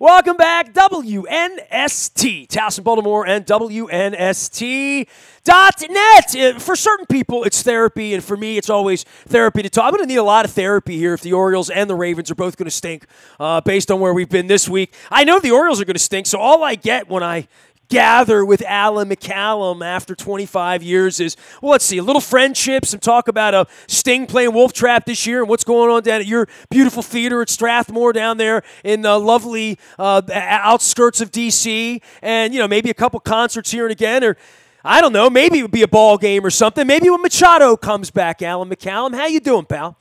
Welcome back, WNST, Towson, Baltimore, and WNST.net. For certain people, it's therapy, and for me, it's always therapy to talk. I'm going to need a lot of therapy here if the Orioles and the Ravens are both going to stink based on where we've been this week. I know the Orioles are going to stink, so all I get when I gather with Alan McCallum after 25 years is, well, let's see, a little friendship, some talk about a Sting playing Wolf Trap this year and what's going on down at your beautiful theater at Strathmore down there in the lovely outskirts of D.C., and, maybe a couple concerts here and again, or I don't know, maybe it would be a ball game or something. Maybe when Machado comes back, Alan McCallum. How you doing, pal?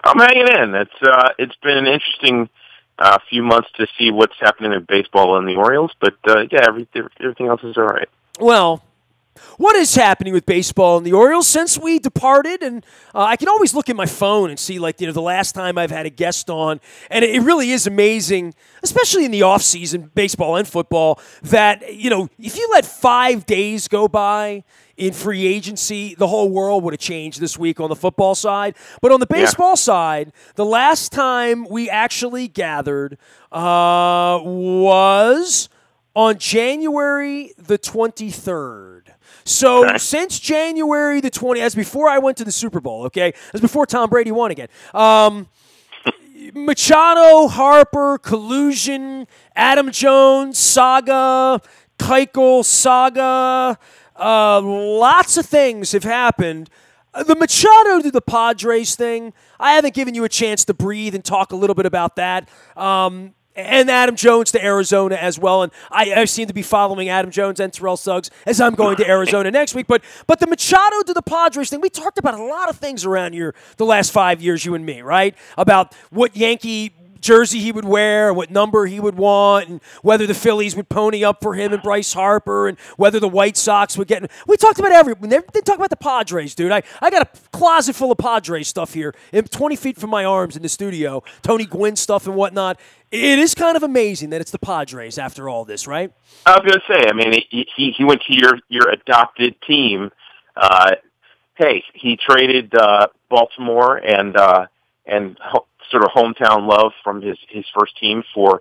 I'm hanging in. It's been an interesting few months to see what's happening in baseball and the Orioles, but everything else is all right. Well, what is happening with baseball and the Orioles since we departed? And I can always look at my phone and see, the last time I've had a guest on, and it really is amazing, especially in the offseason, baseball and football, that, if you let 5 days go by in free agency, the whole world would have changed this week on the football side. But on the baseball side, the last time we actually gathered was on January the 23rd. So since January the 20th, that's before I went to the Super Bowl, okay? That's before Tom Brady won again. Machado, Harper, collusion, Adam Jones, saga, Keuchel, saga, lots of things have happened. The Machado to the Padres thing, I haven't given you a chance to breathe and talk a little bit about that. And Adam Jones to Arizona as well. And I seem to be following Adam Jones and Terrell Suggs as I'm going to Arizona next week. But the Machado to the Padres thing, we talked about a lot of things around here the last 5 years, you and me, right? About what Yankee jersey he would wear, what number he would want, and whether the Phillies would pony up for him and Bryce Harper, and whether the White Sox would get him. We talked about everyone. They talk about the Padres, dude. I got a closet full of Padres stuff here, 20 feet from my arms in the studio, Tony Gwynn stuff and whatnot. It is kind of amazing that it's the Padres after all this, right? I was going to say, he went to your adopted team. Hey, he traded Baltimore and sort of hometown love from his first team for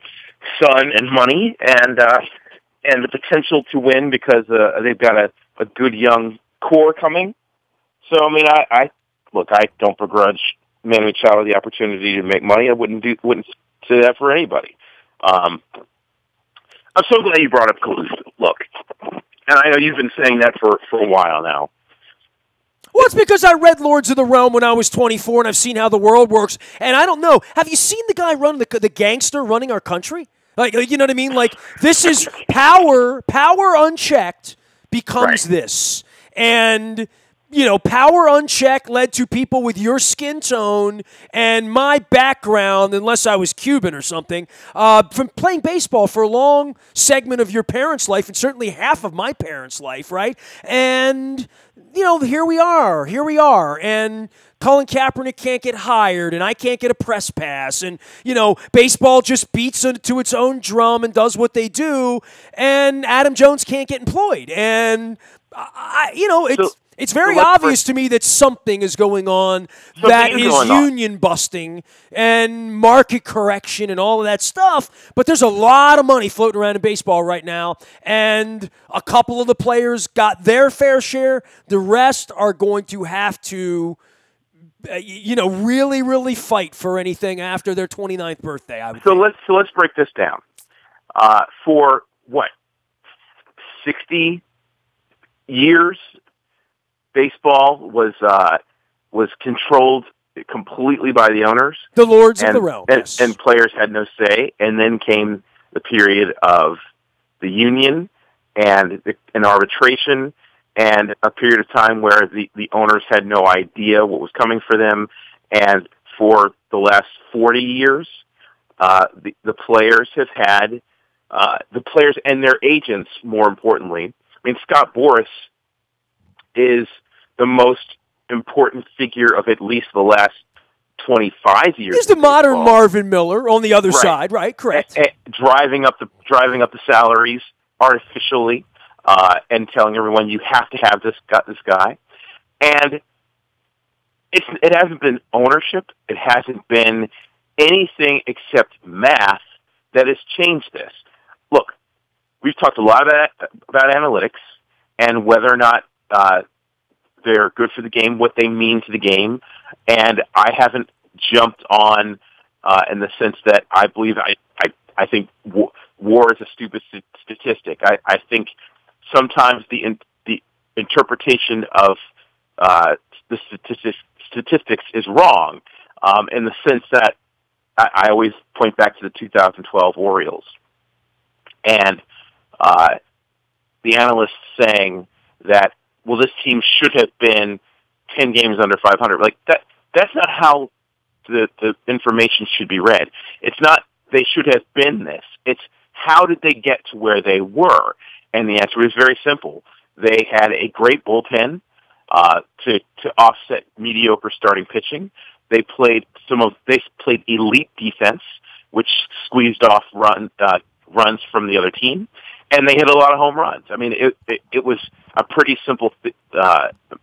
sun and money and the potential to win because they've got a good young core coming. So I don't begrudge Manny Machado the opportunity to make money. I wouldn't say that for anybody. I'm so glad you brought up collusion. Look, and I know you've been saying that for a while now. Well, it's because I read Lords of the Realm when I was 24, and I've seen how the world works. And I don't know. Have you seen the guy run the gangster running our country? You know what I mean? This is power unchecked becomes this. And, power unchecked led to people with your skin tone and my background, unless I was Cuban or something, from playing baseball for a long segment of your parents' life and certainly half of my parents' life, right? And here we are, and Colin Kaepernick can't get hired, and I can't get a press pass, and, baseball just beats to its own drum and does what they do, and Adam Jones can't get employed, and, it's very obvious to me that something is going on that is union busting and market correction and all of that stuff. But there's a lot of money floating around in baseball right now, and a couple of the players got their fair share. The rest are going to have to, really, really fight for anything after their 29th birthday. I would think. Let's break this down. For what, 60 years? Baseball was controlled completely by the owners. The Lords of the Realm. And players had no say. And then came the period of the union and arbitration and a period of time where the owners had no idea what was coming for them. And for the last 40 years, the players have had, the players and their agents, more importantly. Scott Boras is the most important figure of at least the last 25 years. He's the modern Marvin Miller on the other side, right? Correct. Driving up the salaries artificially, and telling everyone you have to have this guy. And it hasn't been ownership. It hasn't been anything except math that has changed this. Look, we've talked a lot about analytics and whether or not they're good for the game, what they mean to the game, and I haven't jumped on in the sense that I believe I think WAR is a stupid statistic. I think sometimes the interpretation of the statistics is wrong in the sense that I always point back to the 2012 Orioles and the analysts saying that, well, this team should have been 10 games under 500. Like that's not how the information should be read. It's not they should have been this. It's how did they get to where they were? And the answer is very simple. They had a great bullpen to offset mediocre starting pitching. They played elite defense, which squeezed off runs from the other team, and they hit a lot of home runs. I mean, it was a pretty simple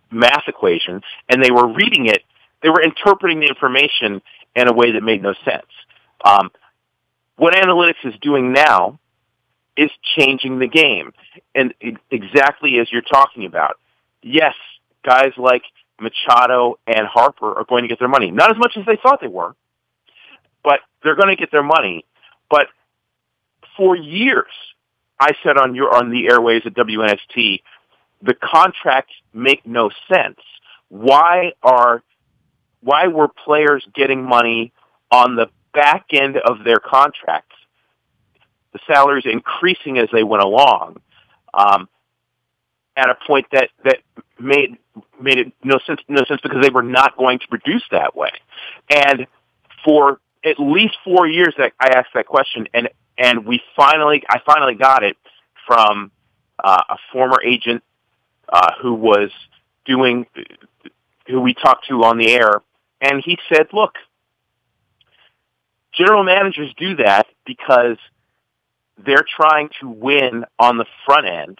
math equation, and they were reading it. They were interpreting the information in a way that made no sense. What analytics is doing now is changing the game, and exactly as you're talking about. Yes, guys like Machado and Harper are going to get their money. Not as much as they thought they were, but they're going to get their money. But for years, I said on the airways at WNST, the contracts make no sense. Why were players getting money on the back end of their contracts? The salaries increasing as they went along, at a point that made it no sense because they were not going to produce that way. And for at least 4 years that I asked that question, and I finally got it from a former agent who we talked to on the air, and he said, look, general managers do that because they're trying to win on the front end,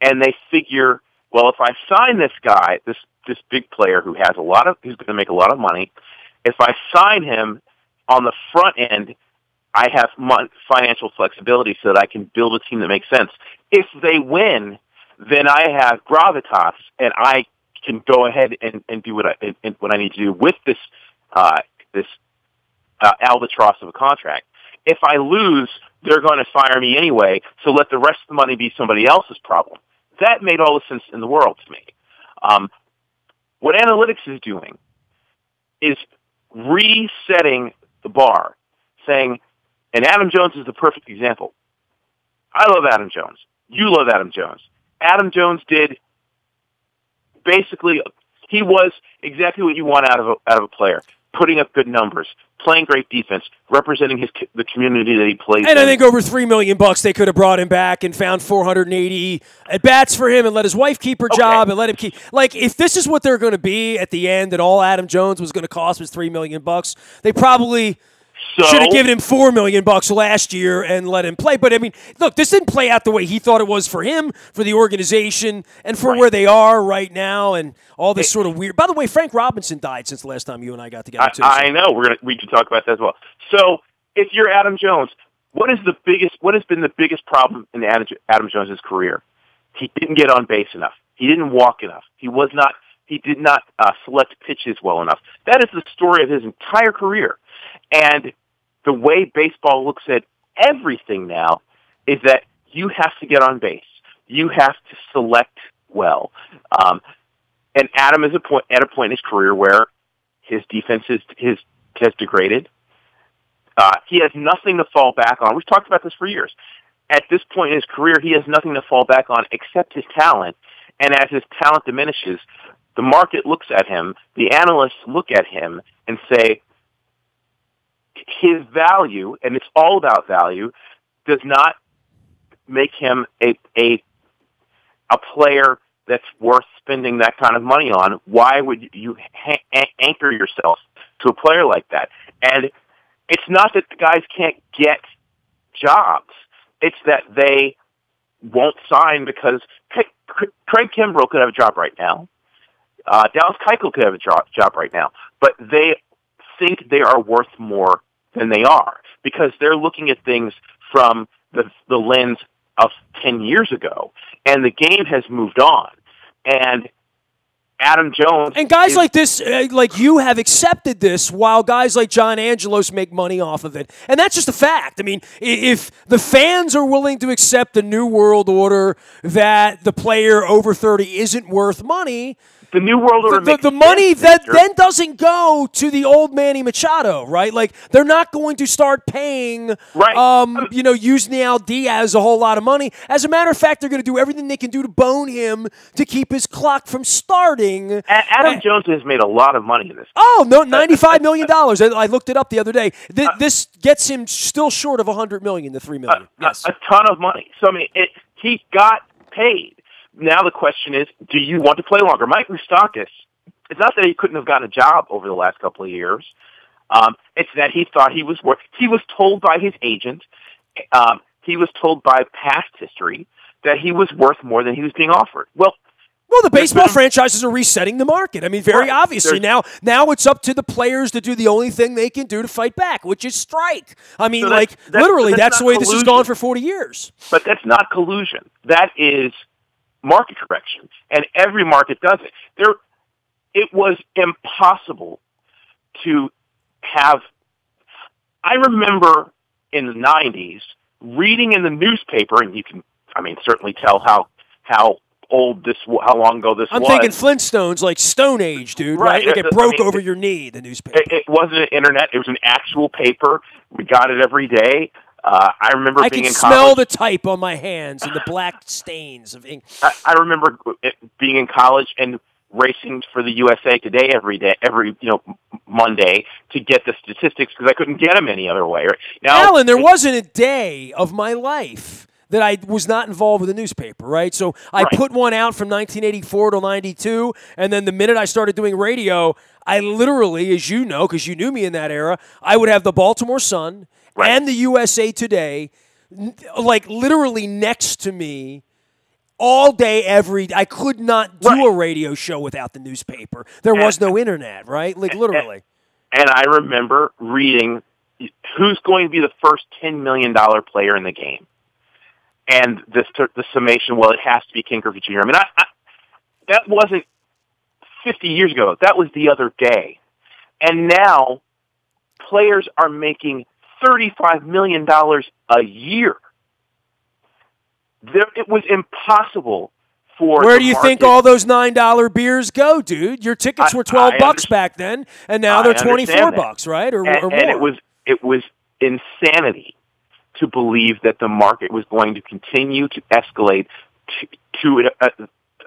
and they figure, well, if I sign this guy, this big player who's going to make a lot of money, if I sign him on the front end, I have financial flexibility so that I can build a team that makes sense. If they win, then I have gravitas, and I can go ahead and do what I need to do with this albatross of a contract. If I lose, they're going to fire me anyway, so let the rest of the money be somebody else's problem. That made all the sense in the world to me. What analytics is doing is resetting the bar, saying, and Adam Jones is the perfect example. I love Adam Jones. You love Adam Jones. Adam Jones he was exactly what you want out of a player. Putting up good numbers, playing great defense, representing the community that he plays in. And I think over $3 million they could have brought him back and found 480 at bats for him and let his wife keep her job and let him keep. Like, if this is what they're going to be at the end, and all Adam Jones was going to cost was $3 million, they probably should have given him $4 million last year and let him play. But I mean, look, this didn't play out the way he thought it was for him, for the organization, and for where they are right now, and all this sort of weird. By the way, Frank Robinson died since the last time you and I got together. I know we can talk about that as well. So, if you're Adam Jones, what has been the biggest problem in Adam Jones's career? He didn't get on base enough. He didn't walk enough. He did not select pitches well enough. That is the story of his entire career. And the way baseball looks at everything now is that you have to get on base. You have to select well. And Adam is at a point in his career where his defense has degraded. He has nothing to fall back on. We've talked about this for years. At this point in his career, he has nothing to fall back on except his talent. And as his talent diminishes, the market looks at him, the analysts look at him and say, his value, and it's all about value, does not make him a player that's worth spending that kind of money on. Why would you anchor yourself to a player like that? And it's not that the guys can't get jobs. It's that they won't sign because Craig Kimbrell could have a job right now. Dallas Keuchel could have a job right now. But they think they are worth more than they are because they're looking at things from the lens of 10 years ago, and the game has moved on. And Adam Jones and guys like this, like you, have accepted this, while guys like John Angelos make money off of it, and that's just a fact. I mean, if the fans are willing to accept the new world order that the player over 30 isn't worth money, the new world order the money that then doesn't go to the old Manny Machado, right? Like, they're not going to start paying, Yusniel Diaz a whole lot of money. As a matter of fact, they're going to do everything they can do to bone him to keep his clock from starting. Adam Jones has made a lot of money in this. Oh, no, $95 million. I looked it up the other day. This gets him still short of $100 million to $3 million. Yes. A ton of money. So, I mean, he got paid. Now the question is, do you want to play longer? Mike Moustakas, it's not that he couldn't have gotten a job over the last couple of years. It's that he thought he was worth. He was told by his agent, he was told by past history that he was worth more than he was being offered. Well, the baseball franchises are resetting the market. I mean, very obviously. Now it's up to the players to do the only thing they can do to fight back, which is strike. I mean, literally, that's the way this has gone for 40 years. But that's not collusion. That is market correction, and every market does it. It was impossible to have. I remember in the 90s reading in the newspaper, and you can, certainly tell how old how long ago this was. I'm thinking Flintstones, like Stone Age, dude, right? Like it broke over your knee, the newspaper. It wasn't an internet. It was an actual paper. We got it every day. I remember being in college. I can smell the type on my hands and the black stains of ink. I remember being in college and racing for the USA Today every Monday to get the statistics because I couldn't get them any other way. Right? Now, Alan, there wasn't a day of my life that I was not involved with a newspaper, right? So I put one out from 1984 to 92, and then the minute I started doing radio, I literally, as you know, because you knew me in that era, I would have the Baltimore Sun and the USA Today, like literally next to me all day, I could not do a radio show without the newspaper. There was no internet, right? Like literally. And I remember reading who's going to be the first $10 million player in the game. And the summation, well, it has to be Ken Griffey Jr. That wasn't 50 years ago. That was the other day. And now players are making $35 million a year. It was impossible for. Where do you think all those $9 beers go, dude? Your tickets were $12 back then, and now they're $24, right? Or more. And it was insanity to believe that the market was going to continue to escalate to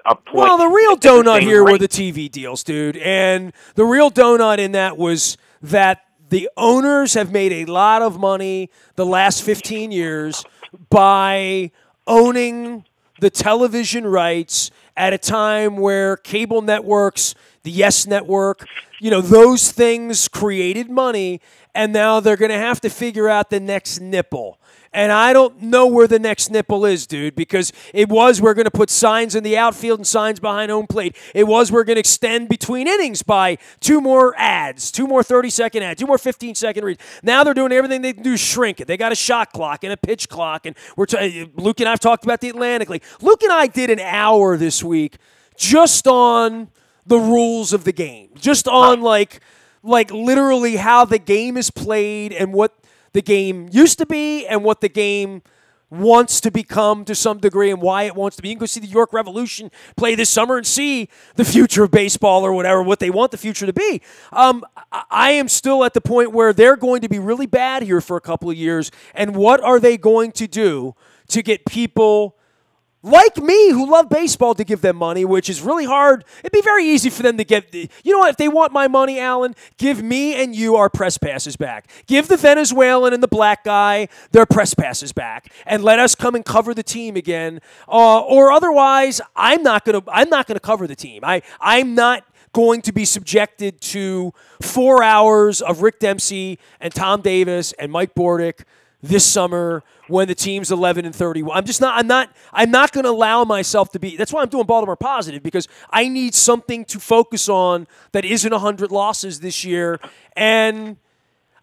a point. Well, the real donut here were the TV deals, dude, and the real donut in that was that the owners have made a lot of money the last 15 years by owning the television rights at a time where cable networks, the Yes Network, those things created money, and now they're going to have to figure out the next nipple. And I don't know where the next nipple is, dude, because we're going to put signs in the outfield and signs behind home plate. We're going to extend between innings by 2 more ads, 2 more 30-second ads, 2 more 15-second reads. Now they're doing everything they can do to shrink it. They got a shot clock and a pitch clock. And Luke and I have talked about the Atlantic League. Luke and I did an hour this week just on the rules of the game, just on like literally how the game is played and what the game used to be and what the game wants to become to some degree and why it wants to be. You can go see the York Revolution play this summer and see the future of baseball or whatever, what they want the future to be. I am still at the point where they're going to be really bad here for a couple of years, and what are they going to do to get people like me who love baseball to give them money, which is really hard. It'd be very easy for them to get, you know what, if they want my money, Alan, give me and you our press passes back. Give the Venezuelan and the black guy their press passes back and let us come and cover the team again. Or otherwise, I'm not gonna cover the team. I'm not going to be subjected to 4 hours of Rick Dempsey and Tom Davis and Mike Bordick this summer when the team's 11-31. I'm not going to allow myself to be. That's why I'm doing Baltimore Positive, because I need something to focus on that isn't 100 losses this year. And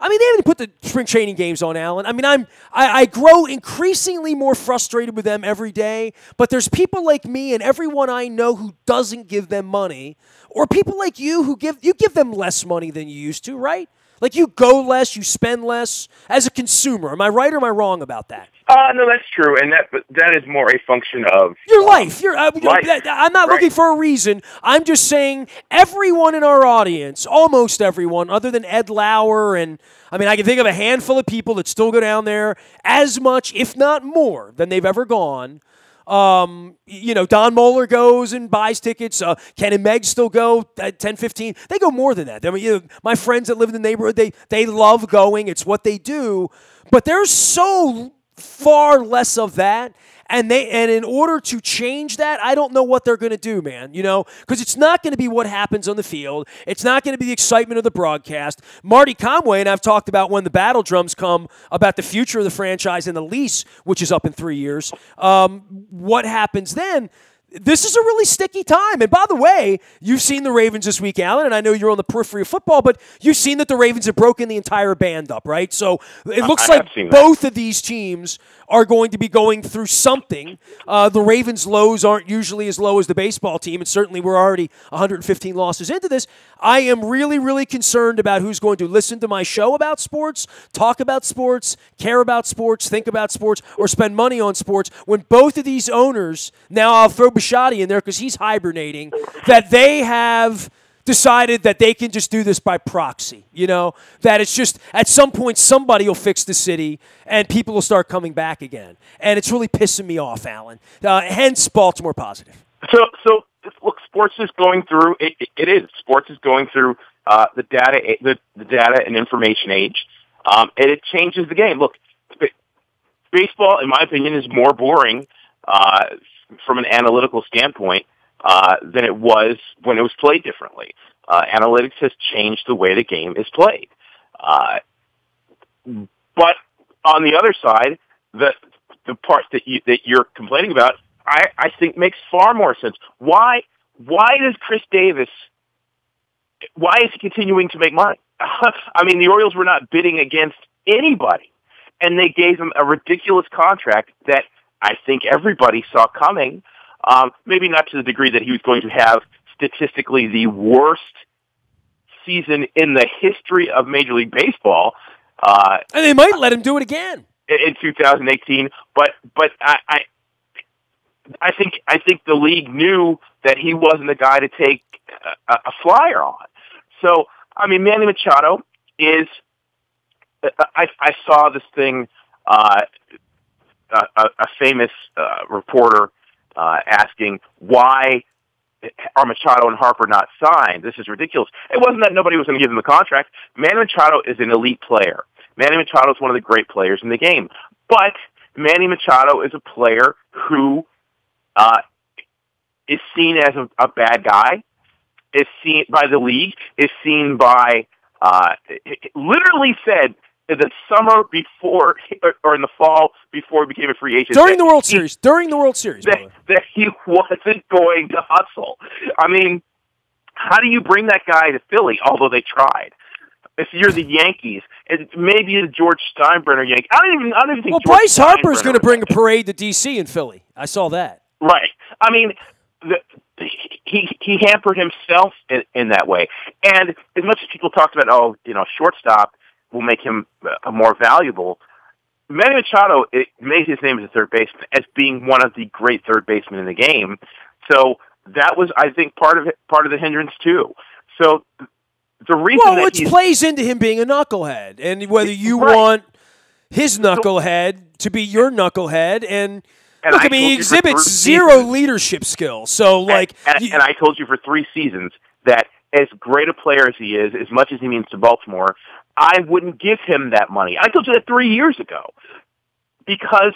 I mean, they haven't put the spring training games on, Alan. I mean, I grow increasingly more frustrated with them every day, but there's people like me and everyone I know who doesn't give them money, or people like you who give them less money than you used to, right? Like you go less, you spend less as a consumer. Am I right or am I wrong about that? No, that's true, and that is more a function of your life. Life. I'm not looking for a reason. I'm just saying everyone in our audience, almost everyone, other than Ed Lauer, and I mean, I can think of a handful of people that still go down there as much, if not more, than they've ever gone. Don Moeller goes and buys tickets. Ken and Meg still go at 10, 15. They go more than that. I mean, my friends that live in the neighborhood, they love going. It's what they do. But there's so far less of that. And in order to change that, I don't know what they're going to do, man, because it's not going to be what happens on the field. It's not going to be the excitement of the broadcast. Marty Conway and I've talked about when the battle drums come about the future of the franchise and the lease, which is up in 3 years. What happens then? This is a really sticky time. And by the way, you've seen the Ravens this week, Alan, and I know you're on the periphery of football, but you've seen that the Ravens have broken the entire band up, right? So it looks like both of these teams are going to be going through something. The Ravens' lows aren't usually as low as the baseball team, and certainly we're already 115 losses into this. I am really, really concerned about who's going to listen to my show about sports, talk about sports, care about sports, think about sports, or spend money on sports when both of these owners, now I'll throw Bisciotti in there because he's hibernating, that they have decided that they can just do this by proxy, that it's just at some point somebody will fix the city and people will start coming back again. And it's really pissing me off, Alan. Hence, Baltimore positive. So look, sports is going through, it is. Sports is going through the data and information age, and it changes the game. Look, baseball, in my opinion, is more boring from an analytical standpoint than it was when it was played differently. Analytics has changed the way the game is played. But on the other side, the part that you're complaining about, I think makes far more sense. Why does Chris Davis? Why is he continuing to make money? I mean, the Orioles were not bidding against anybody, and they gave him a ridiculous contract that I think everybody saw coming. Maybe not to the degree that he was going to have statistically the worst season in the history of Major League Baseball. And they might let him do it again in 2018. But I think the league knew that he wasn't the guy to take a flyer on. So I mean, Manny Machado is. I saw this thing. A famous reporter asking why are Machado and Harper not signed? This is ridiculous. It wasn't that nobody was going to give him the contract. Manny Machado is an elite player. Manny Machado is one of the great players in the game. But Manny Machado is a player who is seen as a bad guy, is seen by the league, is seen by, literally said, the summer before, or in the fall before he became a free agent. During the World Series. That he wasn't going to hustle. I mean, how do you bring that guy to Philly, although they tried? If you're the Yankees, and maybe the George Steinbrenner Yankees. I don't even think. Well, George Bryce Harper's going to bring a parade to D.C. in Philly. I saw that. Right. I mean, he hampered himself in that way. And as much as people talked about, shortstop will make him more valuable, Manny Machado made his name as a third baseman, as being one of the great third basemen in the game. So that was, I think, part of the hindrance too. So the reason which plays into him being a knucklehead, and whether you want his knucklehead to be your knucklehead, and look, I mean, he exhibits zero leadership skills. So, and I told you for 3 seasons that as great a player as he is, as much as he means to Baltimore, I wouldn't give him that money. I told you that 3 years ago. Because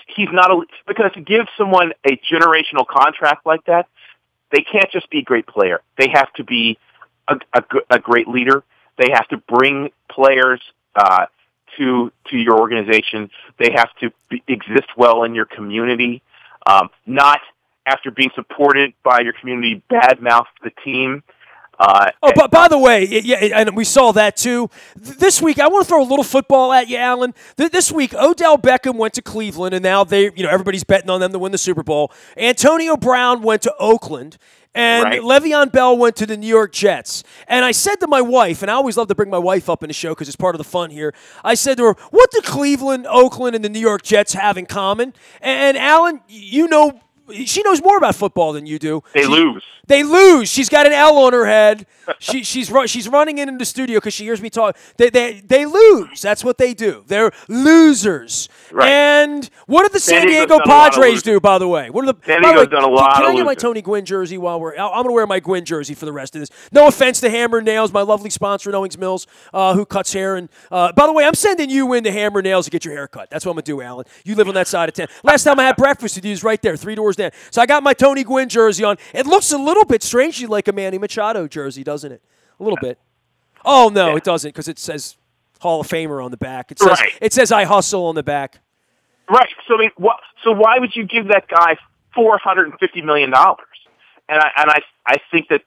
because to give someone a generational contract like that, they can't just be a great player. They have to be a great leader. They have to bring players to your organization. They have to exist well in your community. Not after being supported by your community, badmouth the team. But by the way, yeah, and we saw that too. This week, I want to throw a little football at you, Alan. This week, Odell Beckham went to Cleveland, and now everybody's betting on them to win the Super Bowl. Antonio Brown went to Oakland. And right. Le'Veon Bell went to the New York Jets. And I said to my wife, and I always love to bring my wife up in the show because it's part of the fun here. I said to her, what do Cleveland, Oakland, and the New York Jets have in common? And Alan, she knows more about football than you do. They lose. They lose. She's got an L on her head. She's running in the studio because she hears me talk. They lose. That's what they do. They're losers. Right. And what did the San Diego Padres do, by the way? San Diego's done a lot Can of I get my losing. Tony Gwynn jersey while I'm going to wear my Gwynn jersey for the rest of this. No offense to Hammer Nails, my lovely sponsor at Owings Mills, who cuts hair. And by the way, I'm sending you in to Hammer Nails to get your hair cut. That's what I'm going to do, Alan. You live on that side of town. Last time I had breakfast with you is right there, 3 doors down. So I got my Tony Gwynn jersey on. It looks a little bit strangely like a Manny Machado jersey, doesn't it? A little bit. Oh, no, it doesn't because it says Hall of Famer on the back. It says I hustle on the back. Right. So, so why would you give that guy $450 million? And I think that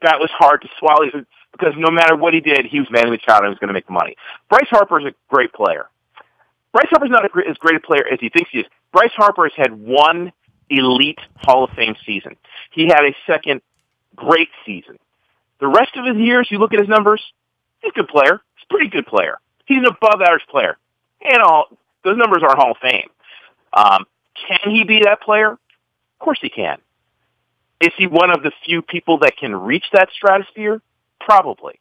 was hard to swallow because no matter what he did, he was Manny Machado and was going to make the money. Bryce Harper is a great player. Bryce Harper's not as great a player as he thinks he is. Bryce Harper has had one elite Hall of Fame season. He had a second great season. The rest of his years, you look at his numbers, he's a good player. He's a pretty good player. He's an above-average player. And those numbers aren't Hall of Fame. Can he be that player? Of course he can. Is he one of the few people that can reach that stratosphere? Probably.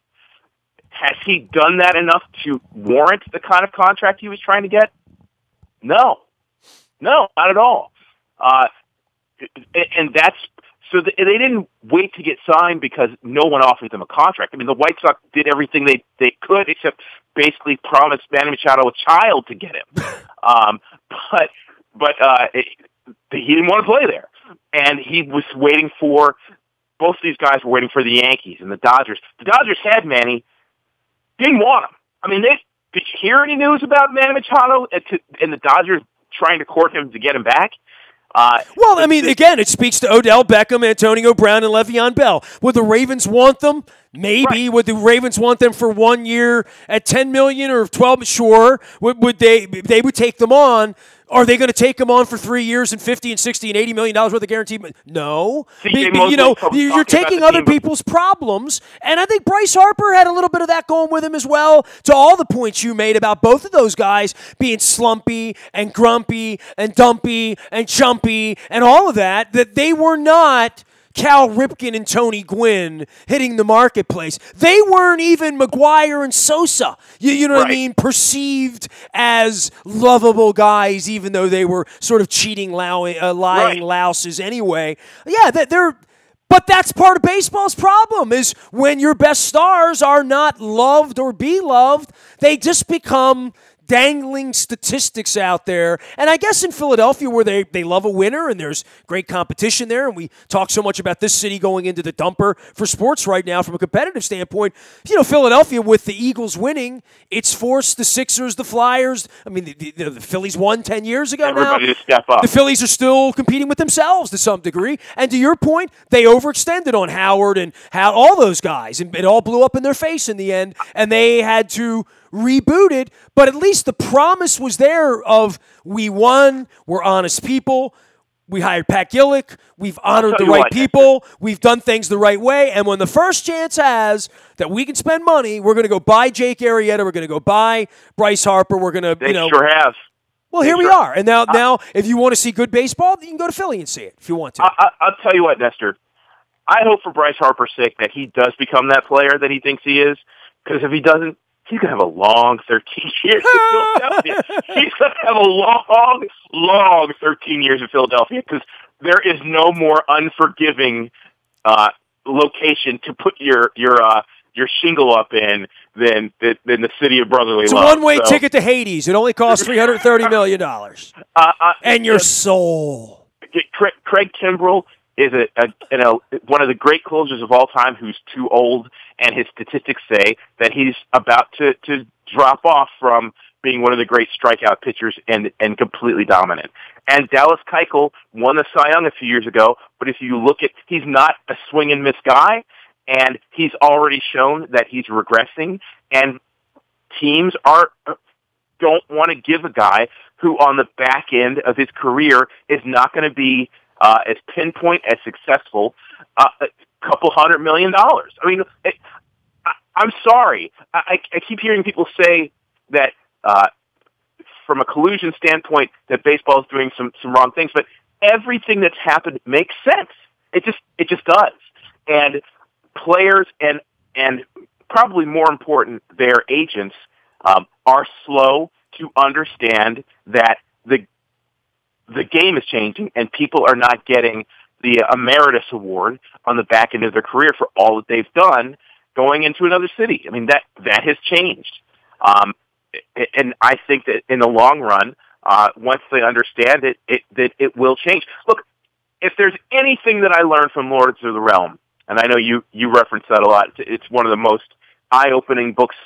Has he done that enough to warrant the kind of contract he was trying to get? No. No, not at all. And that's so they didn't wait to get signed because no one offered them a contract. I mean, the White Sox did everything they could except basically promised Manny Machado a child to get him. But he didn't want to play there, and he was waiting for. Both of these guys were waiting for the Yankees and the Dodgers. The Dodgers had Manny, didn't want him. I mean, did you hear any news about Manny Machado and the Dodgers trying to court him to get him back? Well, I mean, again, it speaks to Odell Beckham, Antonio Brown, and Le'Veon Bell. Would the Ravens want them? Maybe. Right. Would the Ravens want them for 1 year at $10 million or $12? Sure. Would they would take them on? Are they going to take them on for 3 years and $50 and $60 and $80 million worth of guaranteed? No. You're taking other people's problems, and I think Bryce Harper had a little bit of that going with him as well. To all the points you made about both of those guys being slumpy and grumpy and dumpy and chumpy and all of that they were not Cal Ripken and Tony Gwynn hitting the marketplace. They weren't even McGuire and Sosa, you know what I mean, perceived as lovable guys, even though they were sort of cheating, lying louses anyway. Yeah, but that's part of baseball's problem is when your best stars are not loved or beloved, they just become dangling statistics out there. And I guess in Philadelphia where they love a winner and there's great competition there, and we talk so much about this city going into the dumper for sports right now from a competitive standpoint, Philadelphia with the Eagles winning, it's forced the Sixers, the Flyers, I mean, the Phillies won 10 years ago Everybody now. To step up. The Phillies are still competing with themselves to some degree. And to your point, they overextended on Howard and all those guys, and it all blew up in their face in the end, and they had to reboot it, but at least the promise was there of we won, we're honest people, we hired Pat Gillick, we've honored the right people, we've done things the right way, and when the first chance has that we can spend money, we're going to go buy Jake Arrieta, we're going to go buy Bryce Harper, we're going to, They sure have. Well, here we are. And now, if you want to see good baseball, you can go to Philly and see it if you want to. I'll tell you what, Nestor. I hope for Bryce Harper's sake that he does become that player that he thinks he is, because if he doesn't, he's going to have a long 13 years in Philadelphia. He's going to have a long 13 years in Philadelphia because there is no more unforgiving location to put your shingle up in than the city of brotherly love. It's a one-way ticket to Hades. It only costs $330 million. And your soul. Craig Kimbrell is one of the great closers of all time who's too old, and his statistics say that he's about to drop off from being one of the great strikeout pitchers and completely dominant. And Dallas Keuchel won the Cy Young a few years ago, but if you look at, he's not a swing and miss guy, and he's already shown that he's regressing, and teams don't want to give a guy who on the back end of his career is not going to be as pinpoint, as successful, a couple $100 million. I mean, I'm sorry. I keep hearing people say that from a collusion standpoint that baseball is doing some wrong things, but everything that's happened makes sense. It just does. And players and probably more important, their agents are slow to understand that the game is changing and people are not getting the Emeritus Award on the back end of their career for all that they've done going into another city. I mean, that has changed. And I think that in the long run, once they understand it, that it will change. Look, if there's anything that I learned from Lords of the Realm, and I know you reference that a lot, it's one of the most eye-opening books,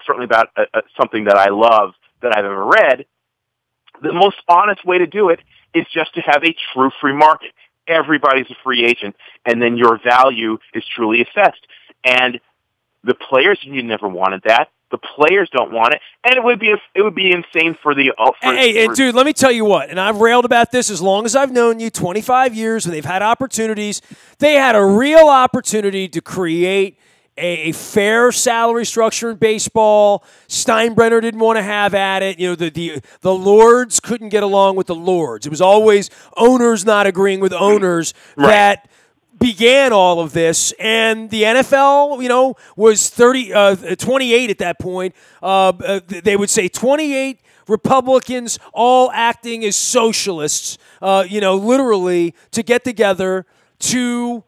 certainly about something that I love that I've ever read. The most honest way to do it is just to have a true free market. Everybody's a free agent, and then your value is truly assessed. And the players union never wanted that. The players don't want it, and it would be insane for the. And dude, let me tell you what. And I've railed about this as long as I've known you, 25 years, and they've had opportunities. They had a real opportunity to create a fair salary structure in baseball. Steinbrenner didn't want to have at it. You know, the Lords couldn't get along with the Lords. It was always owners not agreeing with owners that began all of this. And the NFL, you know, was 28 at that point. They would say 28 Republicans all acting as socialists, literally to get together to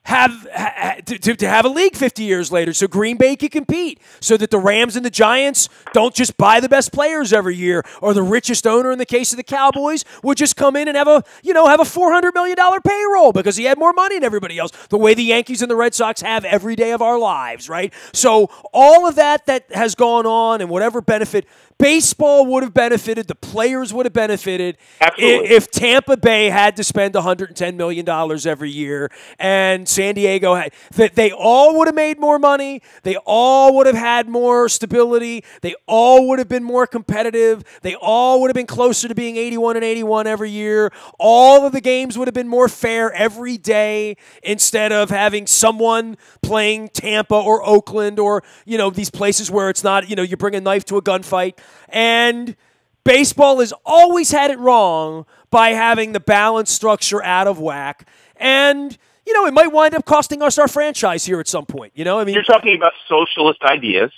have a league 50 years later so Green Bay can compete, so that the Rams and the Giants don't just buy the best players every year, or the richest owner in the case of the Cowboys would just come in and have a $400 million payroll because he had more money than everybody else, the way the Yankees and the Red Sox have every day of our lives, right? So all of that has gone on, and whatever benefit baseball would have benefited, the players would have benefited. Absolutely. If Tampa Bay had to spend $110 million every year, and San Diego had, they all would have made more money. They all would have had more stability. They all would have been more competitive. They all would have been closer to being 81-81 every year. All of the games would have been more fair every day, instead of having someone playing Tampa or Oakland or, these places where it's not, you bring a knife to a gunfight. And baseball has always had it wrong by having the balance structure out of whack. And, it might wind up costing us our franchise here at some point. You're talking about socialist ideas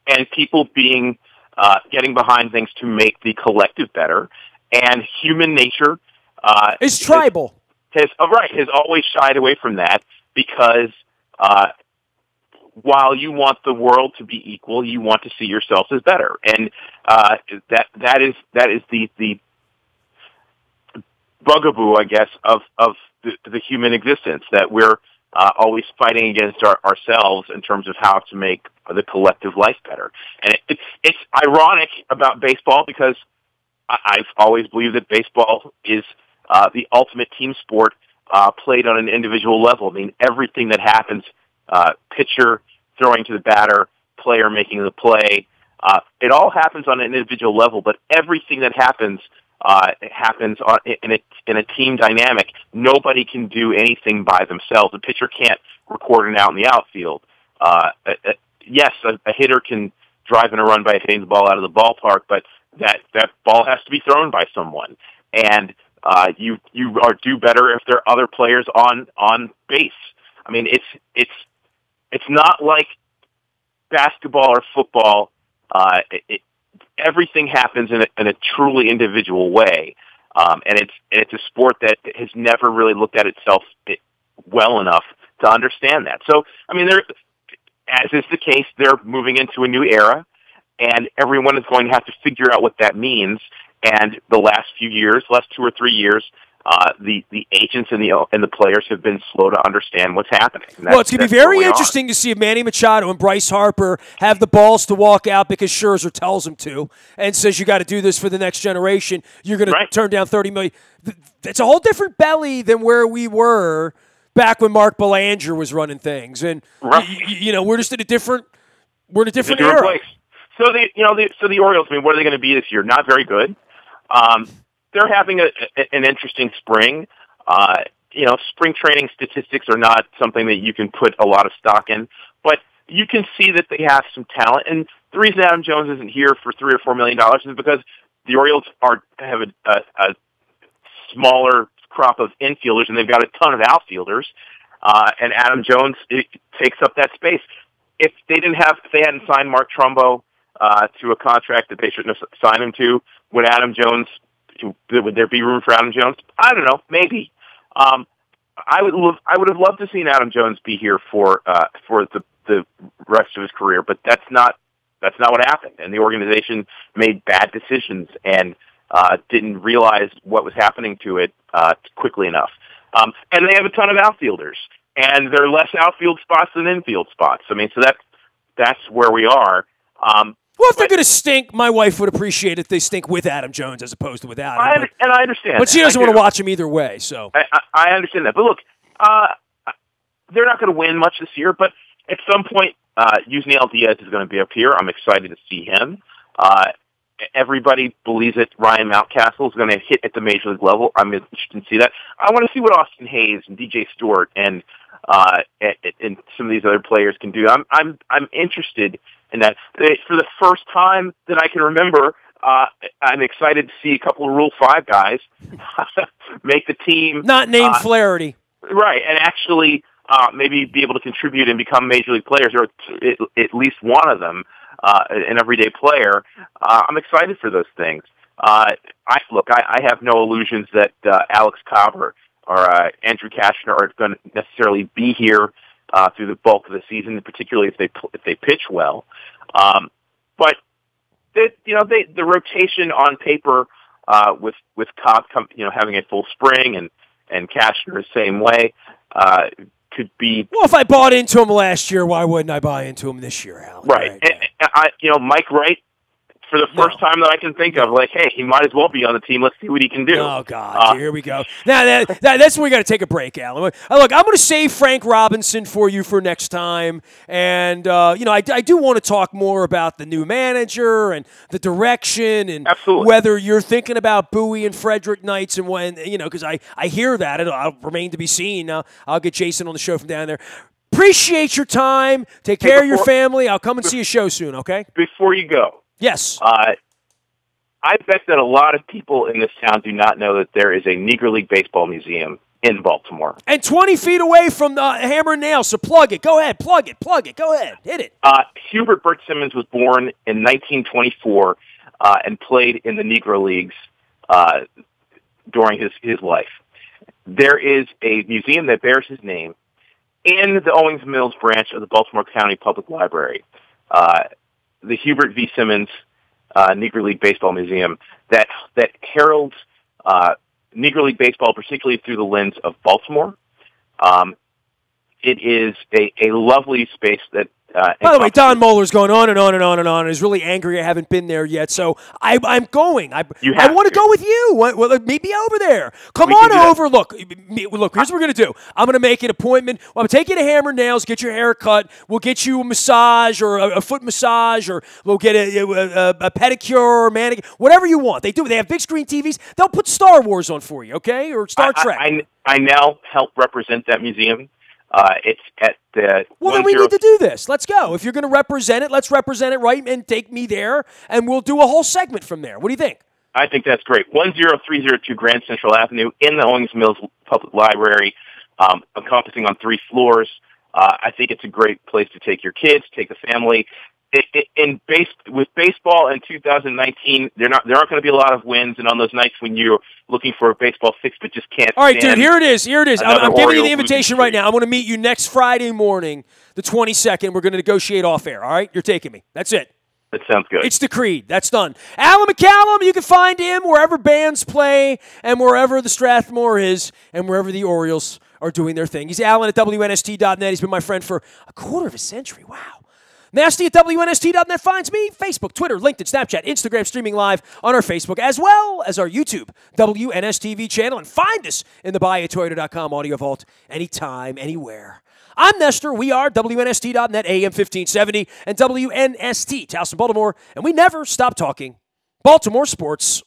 and people getting behind things to make the collective better. And human nature is tribal. Has always shied away from that because while you want the world to be equal, you want to see yourself as better, and that is the bugaboo, I guess, of the human existence, that we're always fighting against ourselves in terms of how to make the collective life better. And it's ironic about baseball because I've always believed that baseball is the ultimate team sport played on an individual level. I mean, everything that happens. Pitcher throwing to the batter, player making the play. It all happens on an individual level, but everything that happens in a team dynamic. Nobody can do anything by themselves. A pitcher can't record it out in the outfield. Yes, a hitter can drive in a run by hitting the ball out of the ballpark, but that ball has to be thrown by someone. And you do better if there are other players on base. I mean, it's not like basketball or football. Everything happens in a truly individual way, and it's a sport that has never really looked at itself well enough to understand that. So, I mean, as is the case, they're moving into a new era, and everyone is going to have to figure out what that means. And the last 2 or 3 years, the agents and the players have been slow to understand what's happening. Well, it's going to be very interesting to see if Manny Machado and Bryce Harper have the balls to walk out because Scherzer tells them to and says you got to do this for the next generation. You're going to turn down $30 million. It's a whole different belly than where we were back when Mark Belanger was running things, and Right. we're just in a different Different era. place. So the Orioles. I mean, what are they going to be this year? Not very good. They're having an interesting spring. Spring training statistics are not something that you can put a lot of stock in, but you can see that they have some talent. And the reason Adam Jones isn't here for $3 or $4 million is because the Orioles have a smaller crop of infielders, and they've got a ton of outfielders. And Adam Jones takes up that space. If they hadn't signed Mark Trumbo to a contract that they shouldn't have signed him to, would there be room for Adam Jones? I don't know, maybe. I would have loved to seen Adam Jones be here for the rest of his career, but that's not what happened. And the organization made bad decisions and didn't realize what was happening to it quickly enough. And they have a ton of outfielders, and there are less outfield spots than infield spots. I mean, so that's where we are. Well, if they're going to stink, my wife would appreciate it if they stink with Adam Jones as opposed to without him. I understand. But she doesn't want to watch him either way. So I understand that. But look, they're not going to win much this year, but at some point, Yusniel Diaz is going to be up here. I'm excited to see him. Everybody believes that Ryan Mountcastle is going to hit at the major league level. I'm interested to see that. I want to see what Austin Hayes and DJ Stewart and some of these other players can do. I'm interested in that. For the first time that I can remember, I'm excited to see a couple of Rule 5 guys make the team. Not named Flaherty. Right, and actually maybe be able to contribute and become major league players, or at least one of them, an everyday player. I'm excited for those things. I have no illusions that Alex Cobb or Andrew Kashner are going to necessarily be here through the bulk of the season, particularly if they pitch well. But the rotation on paper with Cobb having a full spring and Kashner the same way could be. Well, if I bought into him last year, why wouldn't I buy into him this year, Al? Right. And Mike Wright, for the first time that I can think of, like, hey, he might as well be on the team. Let's see what he can do. Oh, God. Here we go. Now, that's where we got to take a break, Alan. Look, I'm going to save Frank Robinson for you for next time. And, I do want to talk more about the new manager and the direction and Absolutely. Whether you're thinking about Bowie and Frederick Knights and when, because I hear that. It'll remain to be seen. I'll get Jason on the show from down there. Appreciate your time. Take care of your family. I'll come and see a show soon, okay? Before you go. Yes. I bet that a lot of people in this town do not know that there is a Negro League Baseball Museum in Baltimore. And 20 feet away from the Hammer and Nail, so plug it. Go ahead, plug it. Go ahead, hit it. Hubert Burt Simmons was born in 1924 and played in the Negro Leagues during his life. There is a museum that bears his name in the Owings Mills branch of the Baltimore County Public Library. The Hubert V. Simmons Negro League Baseball Museum that heralds Negro League Baseball, particularly through the lens of Baltimore. It is a lovely space that. By the way, Don Moeller's going on and on and on and on, and is really angry I haven't been there yet. So I'm going. I want to go with you. Well, meet me over there. Come on over. Look, here's what we're going to do. I'm going to make an appointment. I'm going to take you to Hammer Nails, get your hair cut. We'll get you a massage or a foot massage, or we'll get a pedicure or manicure, whatever you want. They do. They have big screen TVs. They'll put Star Wars on for you, okay, or Star Trek. I now help represent that museum. It's at the. Well, then we need to do this. Let's go. If you're going to represent it, let's represent it right and take me there, and we'll do a whole segment from there. What do you think? I think that's great. 10302 Grand Central Avenue in the Owings Mills Public Library, encompassing on 3 floors. I think it's a great place to take your kids, take the family. With baseball in 2019, there aren't going to be a lot of wins, and on those nights when you're looking for a baseball fix but just can't. All right, dude, here it is. I'm giving you the invitation right now. I'm going to meet you next Friday morning, the 22nd. We're going to negotiate off air. All right, you're taking me. That's it. That sounds good. It's decreed. That's done. Alan McCallum, you can find him wherever bands play and wherever the Strathmore is and wherever the Orioles are doing their thing. He's Alan at WNST.net. He's been my friend for a quarter of a century. Wow. Nasty at WNST.net finds me. Facebook, Twitter, LinkedIn, Snapchat, Instagram, streaming live on our Facebook, as well as our YouTube WNSTV channel. And find us in the buyatoyota.com audio vault anytime, anywhere. I'm Nestor. We are WNST.net, AM 1570, and WNST, Towson, Baltimore. And we never stop talking Baltimore sports.